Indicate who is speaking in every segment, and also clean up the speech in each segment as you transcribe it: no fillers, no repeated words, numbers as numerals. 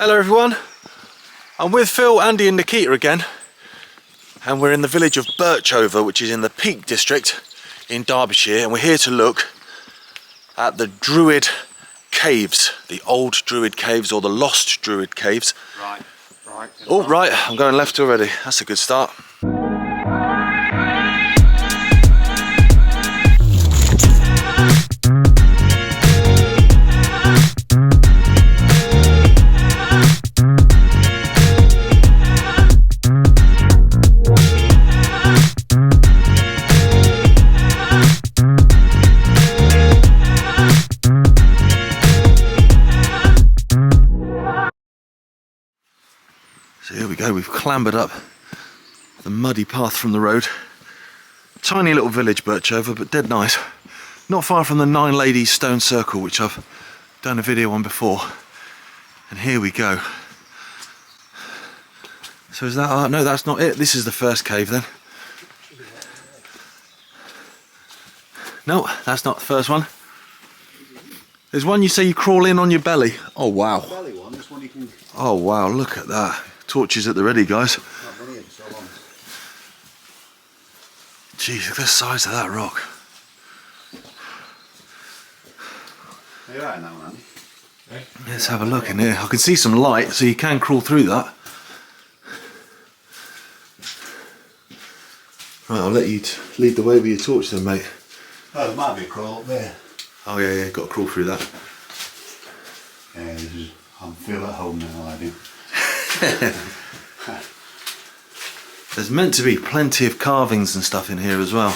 Speaker 1: Hello everyone, I'm with Phil, Ande and Nikita again, and we're in the village of Birchover, which is in the Peak District in Derbyshire, and we're here to look at the Druid Caves, the old Druid Caves or the lost Druid Caves.
Speaker 2: Right.
Speaker 1: Oh right, I'm going left already, that's a good start. So here we go, we've clambered up the muddy path from the road. Tiny little village, Birchover, but dead nice. Not far from the Nine Ladies Stone Circle, which I've done a video on before. And here we go. So is that, no, that's not it. This is the first cave then. No, that's not the first one. There's one you say you crawl in on your belly. Oh wow.
Speaker 2: Belly one, this one you can...
Speaker 1: Oh wow, look at that. Torches at the ready, guys.
Speaker 2: Not brilliant, so long.
Speaker 1: Jeez, look at the size of that rock.
Speaker 2: Are you right now, man?
Speaker 1: Let's have a look in here. I can see some light, so you can crawl through that. Right, I'll let you lead the way with your torch then, mate.
Speaker 2: Oh, there might be a crawl up there.
Speaker 1: Oh yeah, got to crawl through that.
Speaker 2: Yeah, this is... I feel at home now, I do.
Speaker 1: There's meant to be plenty of carvings and stuff in here as well.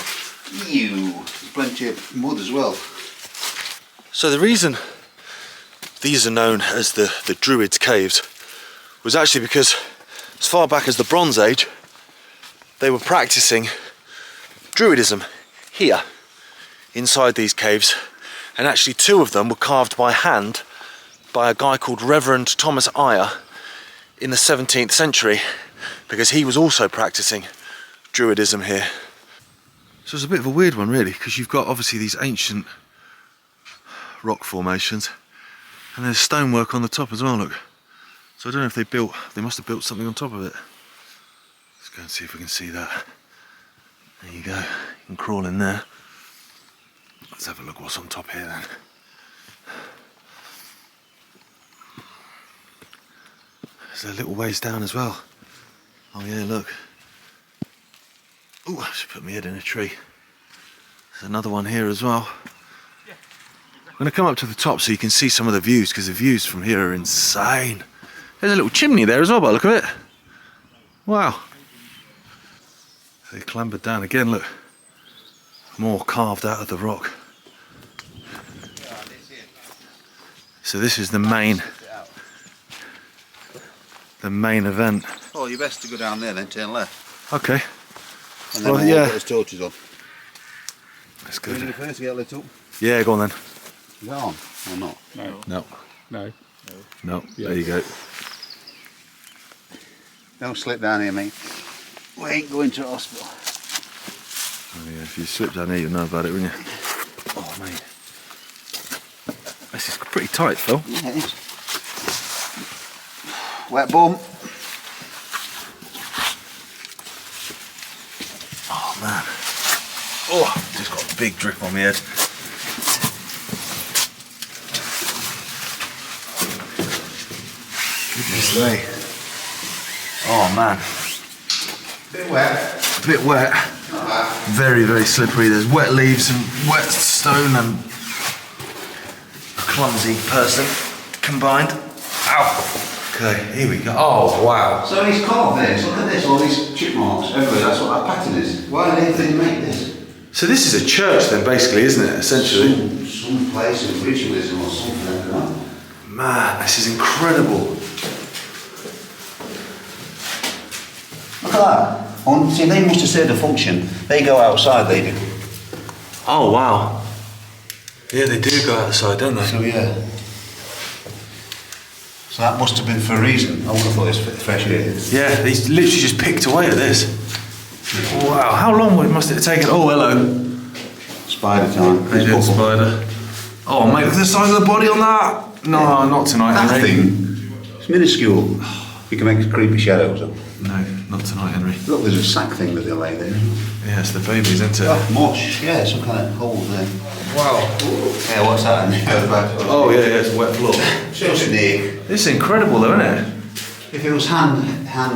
Speaker 2: There's plenty of mud as well.
Speaker 1: So the reason these are known as the Druids Caves was actually because as far back as the Bronze Age they were practicing Druidism here inside these caves, and actually two of them were carved by hand by a guy called Reverend Thomas Eyre in the 17th century, because he was also practicing Druidism here. So it's a bit of a weird one really, because you've got obviously these ancient rock formations and there's stonework on the top as well, look. So I don't know if they must have built something on top of it. Let's go and see if we can see that. There you go, you can crawl in there. Let's have a look what's on top here then. There's a little ways down as well. Oh yeah, look. Oh, I should put my head in a tree. There's another one here as well. I'm going to come up to the top so you can see some of the views, because the views from here are insane. There's a little chimney there as well by the look of it. Wow. They clambered down again, look. More carved out of the rock. So this is the main event.
Speaker 2: Oh, you're best to go down there then, turn left.
Speaker 1: Okay.
Speaker 2: And then
Speaker 1: Well,
Speaker 2: we'll
Speaker 1: yeah.
Speaker 2: put those torches on.
Speaker 1: That's
Speaker 2: You
Speaker 1: good.
Speaker 2: first to get lit up.
Speaker 1: Yeah, go on then.
Speaker 2: Is that on or not?
Speaker 1: No.
Speaker 3: No.
Speaker 1: There you go.
Speaker 2: Don't slip down here, mate. We ain't going to hospital.
Speaker 1: Oh yeah, if you slip down here, you'll know about it, won't you? Oh mate. This is pretty tight, Phil.
Speaker 2: Yeah, it is. Wet bum.
Speaker 1: Oh man. Oh, just got a big drip on my head. Goodness me. Oh man.
Speaker 2: Bit wet.
Speaker 1: A bit wet. Very, very slippery. There's wet leaves and wet stone and a clumsy person combined. Ow. Okay, here we go. Oh wow.
Speaker 2: So he's carved this. Look at this. All these chip marks everywhere. That's what that pattern is. Why did they make this?
Speaker 1: So this is a church then, basically, isn't it? Essentially.
Speaker 2: Some place of ritualism or something like that.
Speaker 1: Man, this is incredible.
Speaker 2: Look at that. Oh, see, they must have served a function. They go outside, they do.
Speaker 1: Oh wow. Yeah, they do go outside, don't they?
Speaker 2: So yeah. So that must have been for a reason. I would have thought it's fresh air.
Speaker 1: Yeah, they literally just picked away at this. Wow, how long must it have taken? Oh, hello.
Speaker 2: Spider time.
Speaker 1: Hey, little spider. Oh, mate, look at the size of the body on that. No, not tonight,
Speaker 2: That
Speaker 1: Henry.
Speaker 2: thing It's minuscule. You can make creepy shadows up.
Speaker 1: No, not tonight, Henry.
Speaker 2: Look, there's a sack thing that they lay there.
Speaker 1: Yeah, it's the babies, isn't it?
Speaker 2: Oh, mush. Yeah, some kind of hole there. Wow. Yeah, what's that?
Speaker 1: Oh yeah, it's a wet floor.
Speaker 2: So snake.
Speaker 1: It's incredible though, isn't it?
Speaker 2: If it was hand, how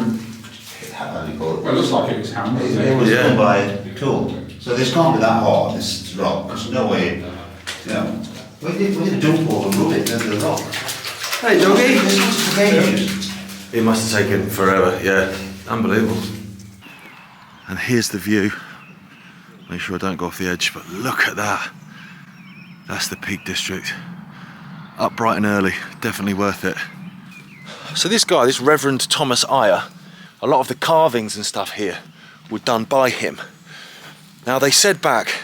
Speaker 2: do you call it?
Speaker 3: Well, it looks like it was hand, doesn't
Speaker 2: It
Speaker 3: it?
Speaker 2: was done by a tool. So this can't be that hard, this rock. There's no way, you know. We did dump all and rub it into the rock.
Speaker 1: Hey, doggy.
Speaker 2: This was for ages.
Speaker 1: It must have taken forever, yeah. Unbelievable. And here's the view. Make sure I don't go off the edge, but look at that. That's the Peak District. Up bright and early, definitely worth it. So this guy, this Reverend Thomas Eyre, a lot of the carvings and stuff here were done by him. Now they said back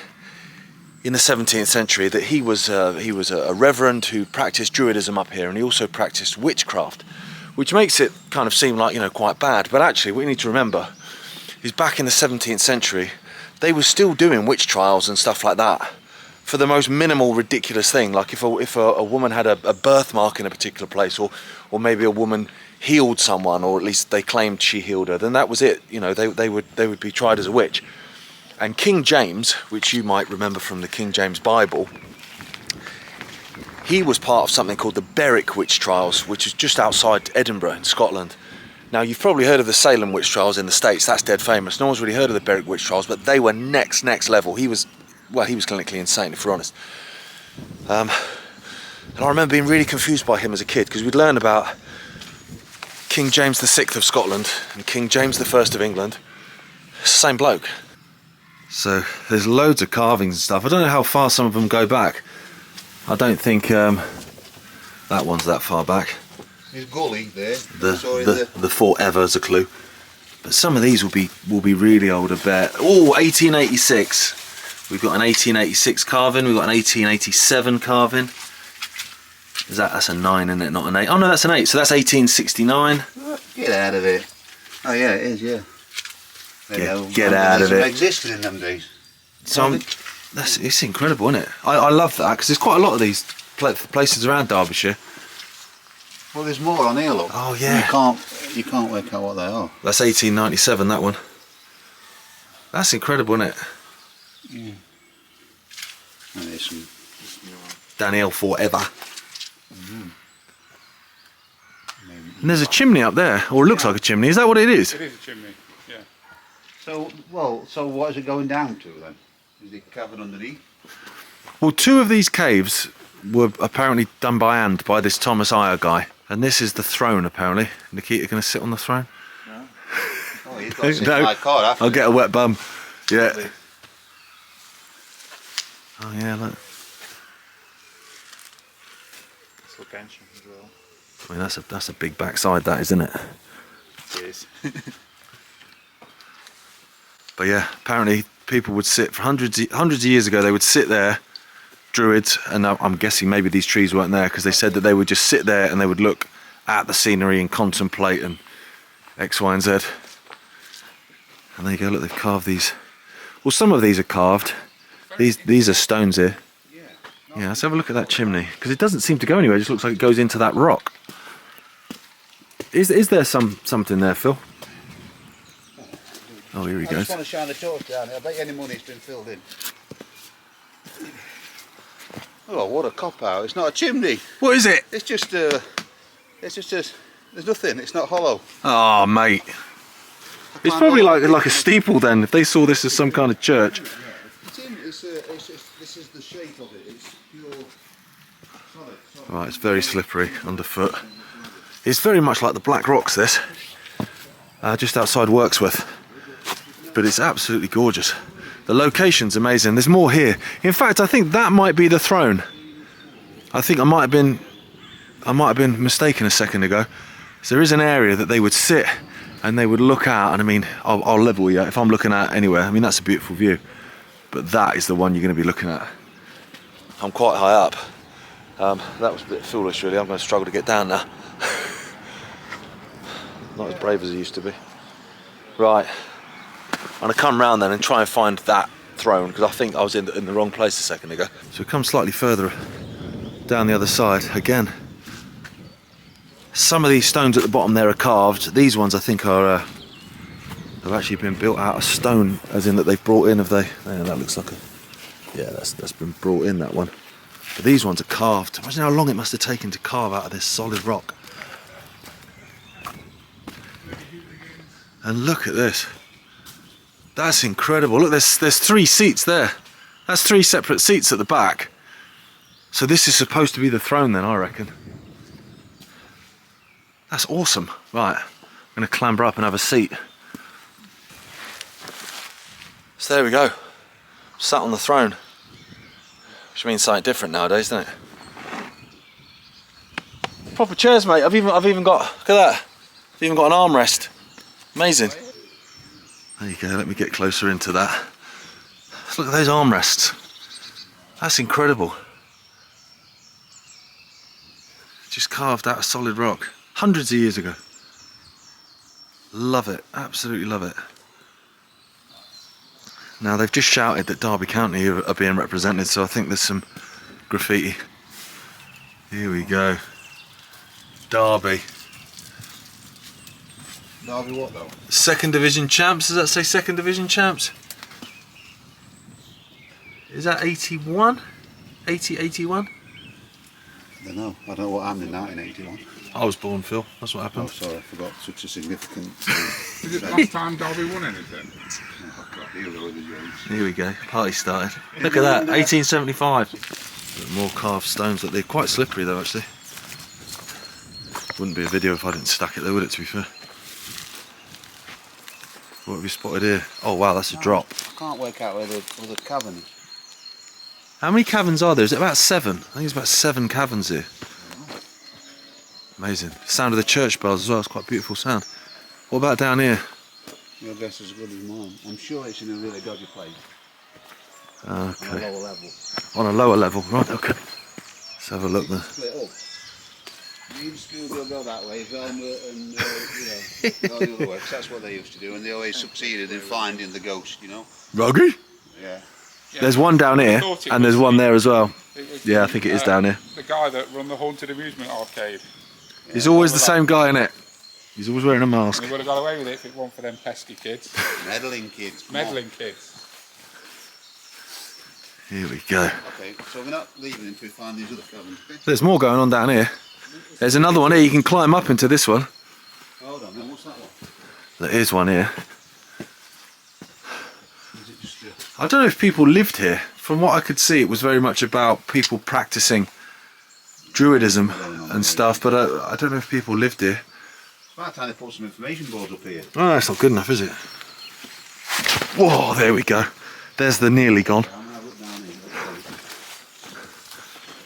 Speaker 1: in the 17th century that he was a reverend who practiced Druidism up here, and he also practiced witchcraft, which makes it kind of seem like, you know, quite bad. But actually what you need to remember is back in the 17th century, they were still doing witch trials and stuff like that for the most minimal, ridiculous thing. Like if a woman had a birthmark in a particular place, or maybe a woman healed someone, or at least they claimed she healed her, then that was it. You know, they would be tried as a witch. And King James, which you might remember from the King James Bible, he was part of something called the Berwick witch trials, which is just outside Edinburgh in Scotland. Now you've probably heard of the Salem witch trials in the States. That's dead famous. No one's really heard of the Berwick witch trials, but they were next level. He was clinically insane, if we're honest. And I remember being really confused by him as a kid, because we'd learn about King James VI of Scotland and King James I of England. It's the same bloke. So there's loads of carvings and stuff. I don't know how far some of them go back. I don't think that one's that far back.
Speaker 2: There's gully there.
Speaker 1: The forever is a clue. But some of these will be really old, I bet. Oh, 1886. We've got an 1886 carving. We've got an 1887 carving. That's a 9, isn't it? Not an 8. Oh no, that's an 8. So that's 1869.
Speaker 2: Get out of it. Oh yeah, it is. Yeah.
Speaker 1: Get out of it.
Speaker 2: Existed in them days.
Speaker 1: So it's incredible, isn't it? I love that, because there's quite a lot of these places around Derbyshire.
Speaker 2: Well, there's more on here, look.
Speaker 1: Oh yeah.
Speaker 2: You can't work out what they are.
Speaker 1: That's 1897. That one. That's incredible, isn't it?
Speaker 2: Yeah. And there's some.
Speaker 1: Daniel forever. And there's a chimney up there, or it looks like a chimney. Is that what it is?
Speaker 3: It is a chimney, yeah.
Speaker 2: So what is it going down to then? Is it covered underneath?
Speaker 1: Well, 2 of these caves were apparently done by this Thomas Eyre guy. And this is the throne, apparently. Nikita going to sit on the throne?
Speaker 2: No. Oh, he's got to sit in my car after.
Speaker 1: I'll get a wet bum. Yeah. Oh yeah, look.
Speaker 3: It's look ancient as well.
Speaker 1: I mean, that's a big backside, that, isn't it?
Speaker 3: It is.
Speaker 1: But yeah, apparently people would sit for hundreds of years ago. They would sit there, Druids, and I'm guessing maybe these trees weren't there, because they said that they would just sit there and they would look at the scenery and contemplate and X, Y, and Z. And there you go. Look, they've carved these. Well, some of these are carved. These are stones here. Yeah, let's have a look at that chimney, because it doesn't seem to go anywhere. It just looks like it goes into that rock. Is there something there, Phil? Oh, here he
Speaker 2: I
Speaker 1: goes.
Speaker 2: just want to shine the torch down here. I bet any money's been filled in. Oh, what a cop out! It's not a chimney.
Speaker 1: What is it?
Speaker 2: It's just there's nothing. It's not hollow.
Speaker 1: Oh, mate. It's probably like a steeple then, if they saw this as some kind of church.
Speaker 2: This is the shape of it. It's pure solid.
Speaker 1: Right, it's very slippery underfoot. It's very much like the Black Rocks, this. Just outside Wirksworth. But it's absolutely gorgeous. The location's amazing. There's more here. In fact, I think that might be the throne. I think I might have been mistaken a second ago. So there is an area that they would sit and they would look out, and I mean, I'll level you if I'm looking at anywhere. I mean, that's a beautiful view. But that is the one you're going to be looking at. I'm quite high up. That was a bit foolish, really. I'm going to struggle to get down now. Not as brave as I used to be. Right. I'm going to come round then and try and find that throne, because I think I was in the wrong place a second ago. So we come slightly further down the other side again. Some of these stones at the bottom there are carved. These ones I think are have actually been built out of stone, as in that they've brought in. Have they? Yeah, that looks like a. Yeah, that's been brought in, that one. But these ones are carved. Imagine how long it must have taken to carve out of this solid rock. And look at this. That's incredible. Look, there's 3 seats there. That's 3 separate seats at the back. So this is supposed to be the throne then, I reckon. That's awesome. Right, I'm going to clamber up and have a seat. So there we go. Sat on the throne. Which means something different nowadays, doesn't it? Proper chairs, mate. I've even got, look at that. I've even got an armrest. Amazing. There you go, let me get closer into that. Look at those armrests. That's incredible. Just carved out of solid rock. Hundreds of years ago. Love it, absolutely love it. Now they've just shouted that Derby County are being represented, so I think there's some graffiti. Here we go. Derby.
Speaker 2: Derby what though?
Speaker 1: 2nd Division champs, does that say 2nd Division champs? Is that 81? 81?
Speaker 2: I don't know. I don't know what happened in 1981.
Speaker 1: I was born, Phil. That's what
Speaker 2: Oh,
Speaker 1: happened.
Speaker 2: sorry, I forgot such a significant.
Speaker 3: Is it last time Derby won anything?
Speaker 1: Here we go. Party started. Look at that. 1875. More carved stones. They're quite slippery though, actually. Wouldn't be a video if I didn't stack it there, would it, to be fair? What have you spotted here? Oh wow, that's a drop.
Speaker 2: I can't work out where the other cavern is.
Speaker 1: How many caverns are there? Is it about 7? I think it's about 7 caverns here. Amazing. Sound of the church bells as well. It's quite a beautiful sound. What about down here?
Speaker 2: Your guess is as good as mine. I'm sure it's in a really dodgy place.
Speaker 1: Okay.
Speaker 2: On a lower level.
Speaker 1: On a lower level, right? Okay. Let's have a look there.
Speaker 2: Split up. Leave school, they'll go that way. Velma and go the other way. 'Cause that's what they used to do, and they always succeeded in finding the ghost. You know.
Speaker 1: Ruggy?
Speaker 2: Yeah.
Speaker 1: There's one down here, and there's one there as well. Yeah, I think it is down here.
Speaker 3: The guy that run the Haunted Amusement Arcade.
Speaker 1: He's always the same guy, innit? He's always wearing a mask.
Speaker 3: And he would have got away with it if it weren't for them pesky kids.
Speaker 2: Meddling kids. come
Speaker 3: Meddling kids.
Speaker 1: Here we go.
Speaker 2: on. Okay, so we're not leaving until we find these other caverns. Okay?
Speaker 1: There's more going on down here. There's another one here. You can climb up into this one.
Speaker 2: Hold on, then what's that one?
Speaker 1: There is one here.
Speaker 2: Is it just
Speaker 1: I don't know if people lived here. From what I could see, it was very much about people practicing Druidism and stuff, but I don't know if people lived here.
Speaker 2: It's about time they put some information boards up here.
Speaker 1: Oh, that's not good enough, is it? Whoa, there we go. There's the nearly gone.
Speaker 2: I'm gonna have a look down here.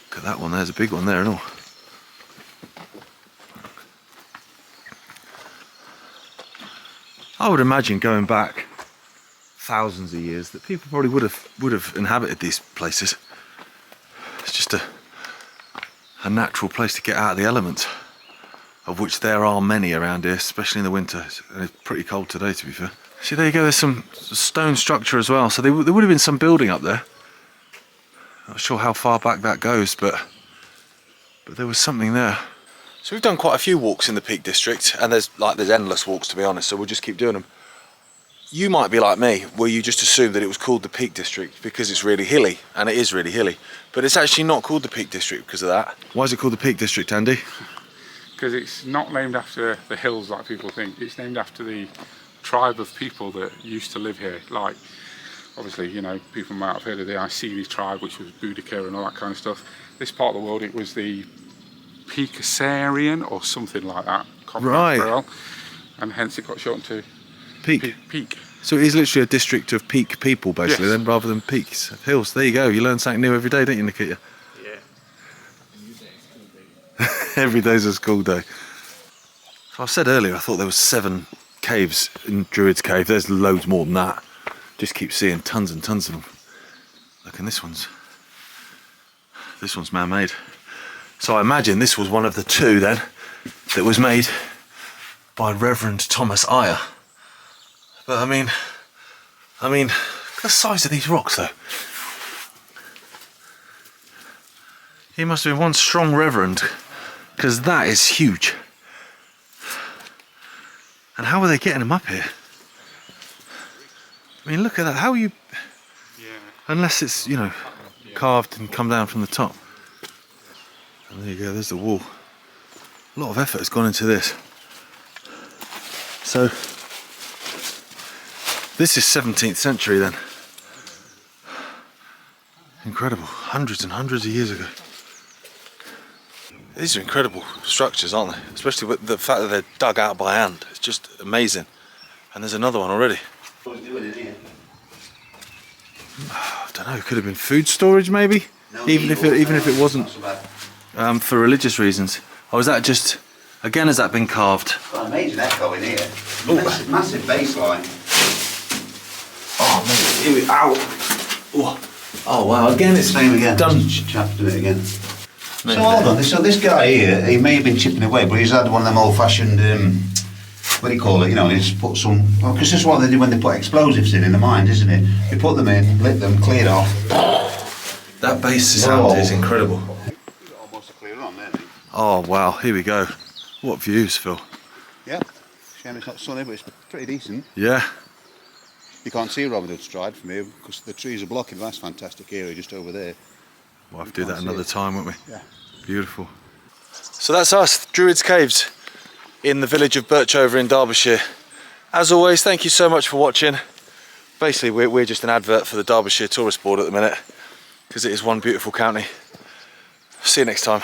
Speaker 1: Look at that one, there's a big one there and all. I would imagine going back thousands of years that people probably would have inhabited these places. It's just a natural place to get out of the elements, of which there are many around here, especially in the winter. And it's pretty cold today, to be fair. See, there you go, there's some stone structure as well. So there would have been some building up there. Not sure how far back that goes, but there was something there. So we've done quite a few walks in the Peak District, and there's endless walks, to be honest, so we'll just keep doing them. You might be like me, where you just assumed that it was called the Peak District because it's really hilly, and it is really hilly. But it's actually not called the Peak District because of that. Why is it called the Peak District, Andy?
Speaker 3: Because it's not named after the hills like people think. It's named after the tribe of people that used to live here. Like, obviously, you know, people might have heard of the Iceni tribe, which was Boudica and all that kind of stuff. This part of the world, it was the Peakasarian or something like that.
Speaker 1: Right.
Speaker 3: And hence it got shortened to
Speaker 1: Peak.
Speaker 3: Peak.
Speaker 1: So it is literally a district of peak people, basically,
Speaker 3: Yes.
Speaker 1: then, rather than peaks of hills. There you go, you learn something new every day, don't you, Nikita?
Speaker 3: Yeah.
Speaker 1: Every day's a school day. So I said earlier, I thought there was 7 caves in Druids Cave. There's loads more than that. Just keep seeing tons and tons of them. Look, and this one's man-made. So I imagine this was one of the 2 then that was made by Reverend Thomas Eyre. But I mean, look at the size of these rocks though. He must have been one strong reverend, because that is huge. And how are they getting them up here? I mean, look at that. How are you...
Speaker 3: Yeah.
Speaker 1: Unless it's, you know, carved and come down from the top. And there you go, there's the wall. A lot of effort has gone into this. So, this is 17th century then. Incredible, hundreds and hundreds of years ago. These are incredible structures, aren't they? Especially with the fact that they're dug out by hand. It's just amazing. And there's another one already.
Speaker 2: What's doing in here?
Speaker 1: I don't know, it could have been food storage maybe?
Speaker 2: No,
Speaker 1: even if it wasn't for religious reasons. Or was that just, again, has that been carved?
Speaker 2: Got an amazing echo in here.
Speaker 1: Oh.
Speaker 2: Massive bass line.
Speaker 1: Oh mate, here we ow! Oh wow, again it's
Speaker 2: Same again.
Speaker 1: done.
Speaker 2: Chapped it again. So hold on, so this guy here, he may have been chipping away, but he's had one of them old-fashioned, what do you call it, you know, and he's put some, well, because this is what they do when they put explosives in the mine, isn't it? You put them in, lit them, clear off.
Speaker 1: That bass sound is incredible.
Speaker 2: Almost clear on there.
Speaker 1: Oh wow, here we go. What views, Phil.
Speaker 2: Yeah, shame it's not sunny, but it's pretty decent.
Speaker 1: Yeah.
Speaker 2: You can't see Robin Hood Stride from here because the trees are blocking. That's fantastic area just over there.
Speaker 1: We'll have to do that another time, won't we?
Speaker 2: Yeah.
Speaker 1: Beautiful. So that's us, Druids Caves, in the village of Birchover in Derbyshire. As always, thank you so much for watching. Basically, we're just an advert for the Derbyshire Tourist Board at the minute, because it is one beautiful county. See you next time.